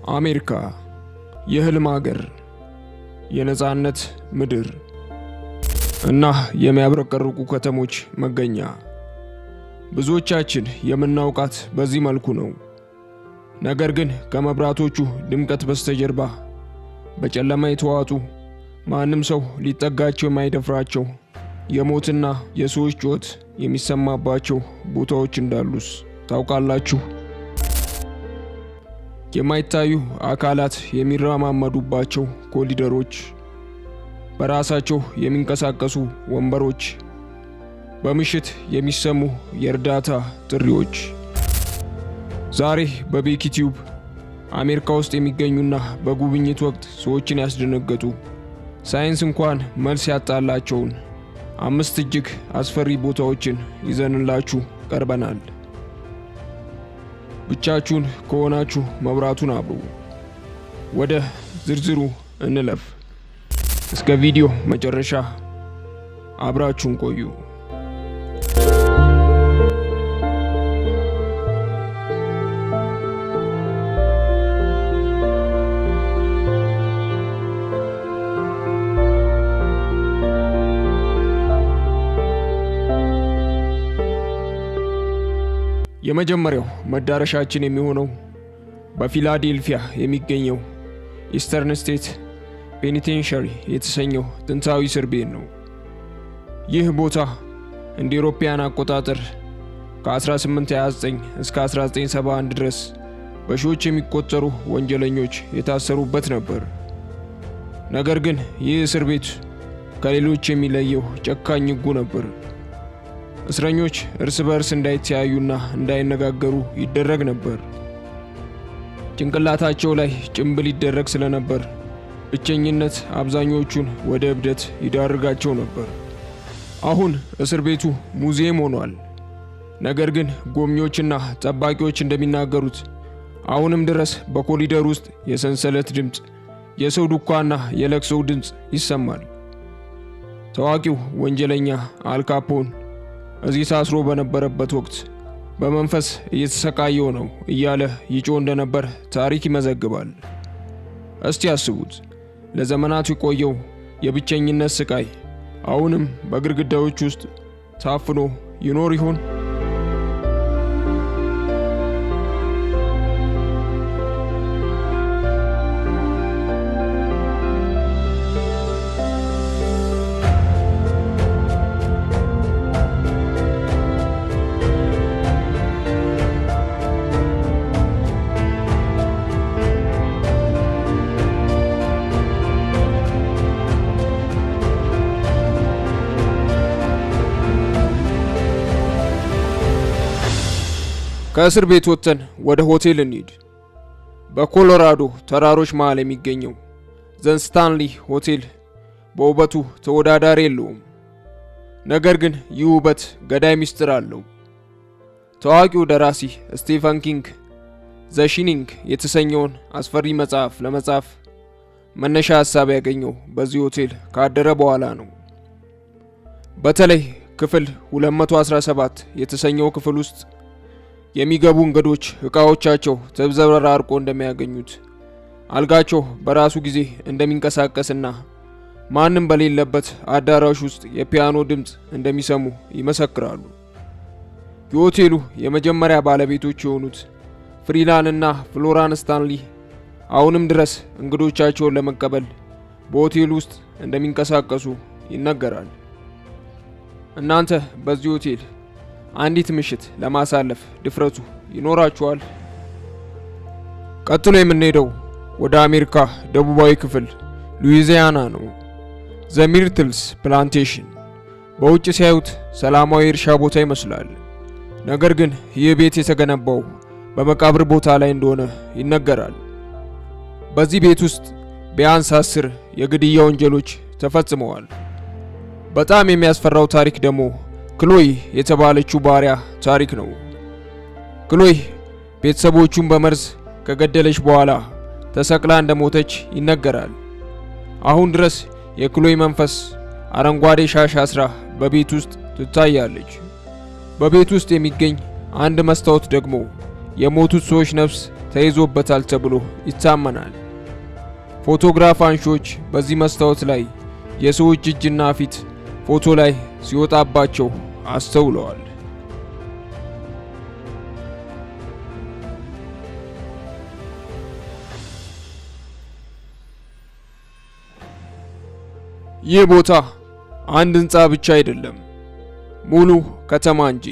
አሜሪካ የህልም ሀገር፣ የነጻነት ምድር እና የሚያብረቀርቁ ከተሞች መገኛ። ብዙዎቻችን የምናውቃት በዚህ መልኩ ነው። ነገር ግን ከመብራቶቹ ድምቀት በስተጀርባ በጨለማ የተዋጡ ማንም ሰው ሊጠጋቸው የማይደፍራቸው የሞትና የሰዎች ጩኸት የሚሰማባቸው ቦታዎች እንዳሉስ ታውቃላችሁ? የማይታዩ አካላት የሚራማመዱባቸው ኮሪደሮች፣ በራሳቸው የሚንቀሳቀሱ ወንበሮች፣ በምሽት የሚሰሙ የእርዳታ ጥሪዎች። ዛሬ በቤኪ ቲዩብ አሜሪካ ውስጥ የሚገኙና በጉብኝት ወቅት ሰዎችን ያስደነገጡ ሳይንስ እንኳን መልስ ያጣላቸውን 5 እጅግ አስፈሪ ቦታዎችን ይዘንላችሁ ቀርበናል። ብቻችሁን ከሆናችሁ መብራቱን አብሩ። ወደ ዝርዝሩ እንለፍ። እስከ ቪዲዮ መጨረሻ አብራችሁን ቆዩ። የመጀመሪያው መዳረሻችን የሚሆነው በፊላዴልፊያ የሚገኘው ኢስተርን ስቴት ፔኒቴንሻሪ የተሰኘው ጥንታዊ እስር ቤት ነው። ይህ ቦታ እንደ አውሮፓውያን አቆጣጠር ከ1829 እስከ 1971 ድረስ በሺዎች የሚቆጠሩ ወንጀለኞች የታሰሩበት ነበር። ነገር ግን ይህ እስር ቤት ከሌሎች የሚለየው ጨካኝ ሕጉ ነበር። እስረኞች እርስ በርስ እንዳይተያዩና እንዳይነጋገሩ ይደረግ ነበር። ጭንቅላታቸው ላይ ጭንብል ይደረግ ስለነበር ብቸኝነት አብዛኞቹን ወደ እብደት ይዳርጋቸው ነበር። አሁን እስር ቤቱ ሙዚየም ሆኗል። ነገር ግን ጎብኚዎችና ጠባቂዎች እንደሚናገሩት አሁንም ድረስ በኮሪደር ውስጥ የሰንሰለት ድምፅ፣ የሰው ዱካና የለቅሶ ድምፅ ይሰማል። ታዋቂው ወንጀለኛ አል ካፖን እዚህ ታስሮ በነበረበት ወቅት በመንፈስ እየተሰቃየው ነው እያለ ይጮህ እንደነበር ታሪክ ይመዘግባል። እስቲ አስቡት፣ ለዘመናት የቆየው የብቸኝነት ስቃይ አሁንም በግድግዳዎች ውስጥ ታፍኖ ይኖር ይሆን? ከእስር ቤት ወጥተን ወደ ሆቴል እንሂድ። በኮሎራዶ ተራሮች መሃል የሚገኘው ዘን ስታንሊ ሆቴል በውበቱ ተወዳዳሪ የለውም። ነገር ግን ይህ ውበት ገዳይ ምስጢር አለው። ታዋቂው ደራሲ ስቲፈን ኪንግ ዘ ሺኒንግ የተሰኘውን አስፈሪ መጽሐፍ ለመጻፍ መነሻ ሐሳብ ያገኘው በዚህ ሆቴል ካደረ በኋላ ነው። በተለይ ክፍል 217 የተሰኘው ክፍል ውስጥ የሚገቡ እንግዶች ዕቃዎቻቸው ተዘበራርቆ እንደሚያገኙት፣ አልጋቸው በራሱ ጊዜ እንደሚንቀሳቀስና ማንም በሌለበት አዳራሽ ውስጥ የፒያኖ ድምፅ እንደሚሰሙ ይመሰክራሉ። የሆቴሉ የመጀመሪያ ባለቤቶች የሆኑት ፍሪላን እና ፍሎራን ስታንሊ አሁንም ድረስ እንግዶቻቸውን ለመቀበል በሆቴሉ ውስጥ እንደሚንቀሳቀሱ ይነገራል። እናንተ በዚህ ሆቴል አንዲት ምሽት ለማሳለፍ ድፍረቱ ይኖራችኋል? ቀጥሎ የምንሄደው ወደ አሜሪካ ደቡባዊ ክፍል ሉዊዚያና ነው። ዘ ሚርትልስ ፕላንቴሽን በውጭ ሲያዩት ሰላማዊ እርሻ ቦታ ይመስላል። ነገር ግን ይህ ቤት የተገነባው በመቃብር ቦታ ላይ እንደሆነ ይነገራል። በዚህ ቤት ውስጥ ቢያንስ 10 የግድያ ወንጀሎች ተፈጽመዋል። በጣም የሚያስፈራው ታሪክ ደግሞ ክሎይ የተባለችው ባሪያ ታሪክ ነው። ክሎይ ቤተሰቦቹን በመርዝ ከገደለች በኋላ ተሰቅላ እንደሞተች ይነገራል። አሁን ድረስ የክሎይ መንፈስ አረንጓዴ ሻሽ አስራ በቤት ውስጥ ትታያለች። በቤት ውስጥ የሚገኝ አንድ መስታወት ደግሞ የሞቱት ሰዎች ነፍስ ተይዞበታል ተብሎ ይታመናል። ፎቶግራፍ አንሺዎች በዚህ መስታወት ላይ የሰዎች እጅና ፊት ፎቶ ላይ ሲወጣባቸው አስተውለዋል። ይህ ቦታ አንድ ህንጻ ብቻ አይደለም፣ ሙሉ ከተማ እንጂ።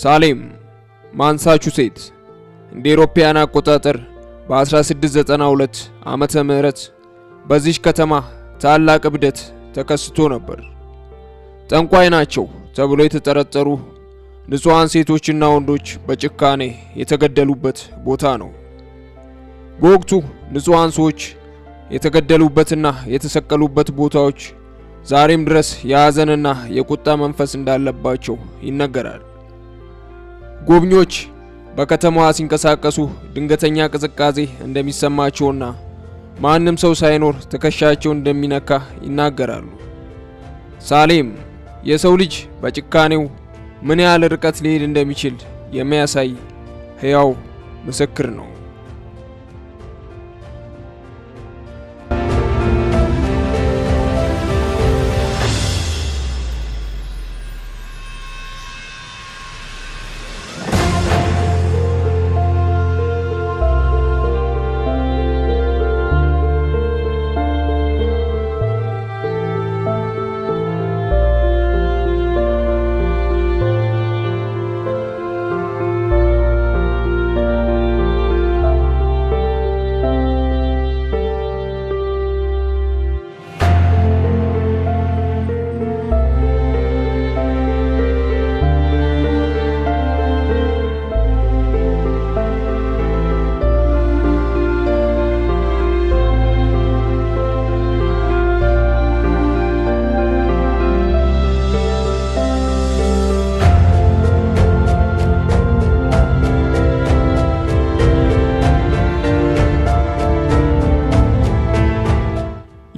ሳሌም ማሳቹሴትስ እንደ አውሮፓውያን አቆጣጠር በ1692 ዓመተ ምህረት በዚህ ከተማ ታላቅ እብደት ተከስቶ ነበር። ጠንቋይ ናቸው ተብሎ የተጠረጠሩ ንጹሃን ሴቶችና ወንዶች በጭካኔ የተገደሉበት ቦታ ነው። በወቅቱ ንጹሃን ሰዎች የተገደሉበትና የተሰቀሉበት ቦታዎች ዛሬም ድረስ የሐዘንና የቁጣ መንፈስ እንዳለባቸው ይነገራል። ጎብኚዎች በከተማዋ ሲንቀሳቀሱ ድንገተኛ ቅዝቃዜ እንደሚሰማቸውና ማንም ሰው ሳይኖር ትከሻቸው እንደሚነካ ይናገራሉ። ሳሌም የሰው ልጅ በጭካኔው ምን ያህል ርቀት ሊሄድ እንደሚችል የሚያሳይ ሕያው ምስክር ነው።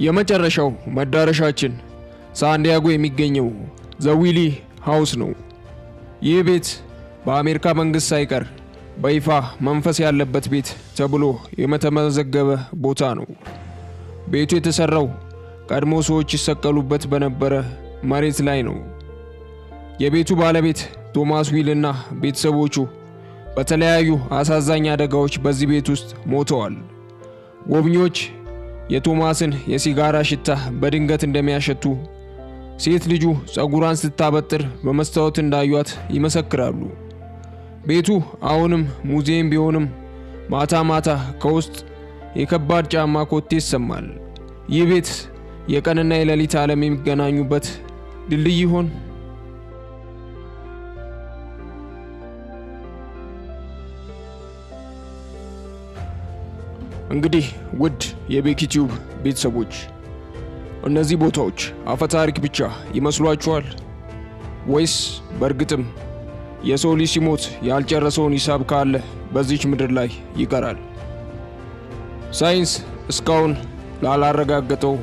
የመጨረሻው መዳረሻችን ሳንዲያጎ የሚገኘው ዘዊሊ ሃውስ ነው። ይህ ቤት በአሜሪካ መንግስት ሳይቀር በይፋ መንፈስ ያለበት ቤት ተብሎ የተመዘገበ ቦታ ነው። ቤቱ የተሰራው ቀድሞ ሰዎች ይሰቀሉበት በነበረ መሬት ላይ ነው። የቤቱ ባለቤት ቶማስ ዊልና ቤተሰቦቹ በተለያዩ አሳዛኝ አደጋዎች በዚህ ቤት ውስጥ ሞተዋል። ጎብኚዎች የቶማስን የሲጋራ ሽታ በድንገት እንደሚያሸቱ፣ ሴት ልጁ ጸጉሯን ስታበጥር በመስታወት እንዳዩት ይመሰክራሉ። ቤቱ አሁንም ሙዚየም ቢሆንም ማታ ማታ ከውስጥ የከባድ ጫማ ኮቴ ይሰማል። ይህ ቤት የቀንና የሌሊት ዓለም የሚገናኙበት ድልድይ ይሆን? እንግዲህ ውድ የቤኪቲዩብ ቤተሰቦች እነዚህ ቦታዎች አፈታሪክ ብቻ ይመስሏችኋል ወይስ በእርግጥም የሰው ልጅ ሲሞት ያልጨረሰውን ሂሳብ ካለ በዚች ምድር ላይ ይቀራል? ሳይንስ እስካሁን ላላረጋገጠው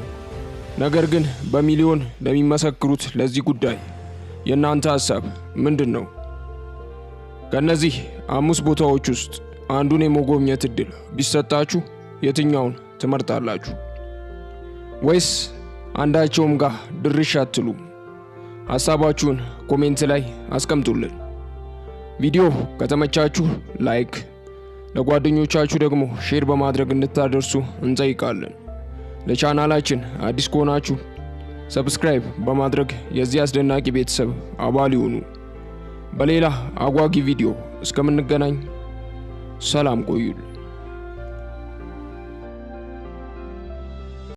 ነገር ግን በሚሊዮን ለሚመሰክሩት ለዚህ ጉዳይ የእናንተ ሐሳብ ምንድነው? ከነዚህ 5 ቦታዎች ውስጥ አንዱን የመጎብኘት እድል ቢሰጣችሁ የትኛውን ትመርጣላችሁ? ወይስ አንዳቸውም ጋር ድርሽ አትሉም? ሐሳባችሁን ኮሜንት ላይ አስቀምጡልን። ቪዲዮ ከተመቻችሁ ላይክ፣ ለጓደኞቻችሁ ደግሞ ሼር በማድረግ እንድታደርሱ እንጠይቃለን። ለቻናላችን አዲስ ከሆናችሁ ሰብስክራይብ በማድረግ የዚህ አስደናቂ ቤተሰብ አባል ይሁኑ። በሌላ አጓጊ ቪዲዮ እስከምንገናኝ ሰላም ቆዩልን።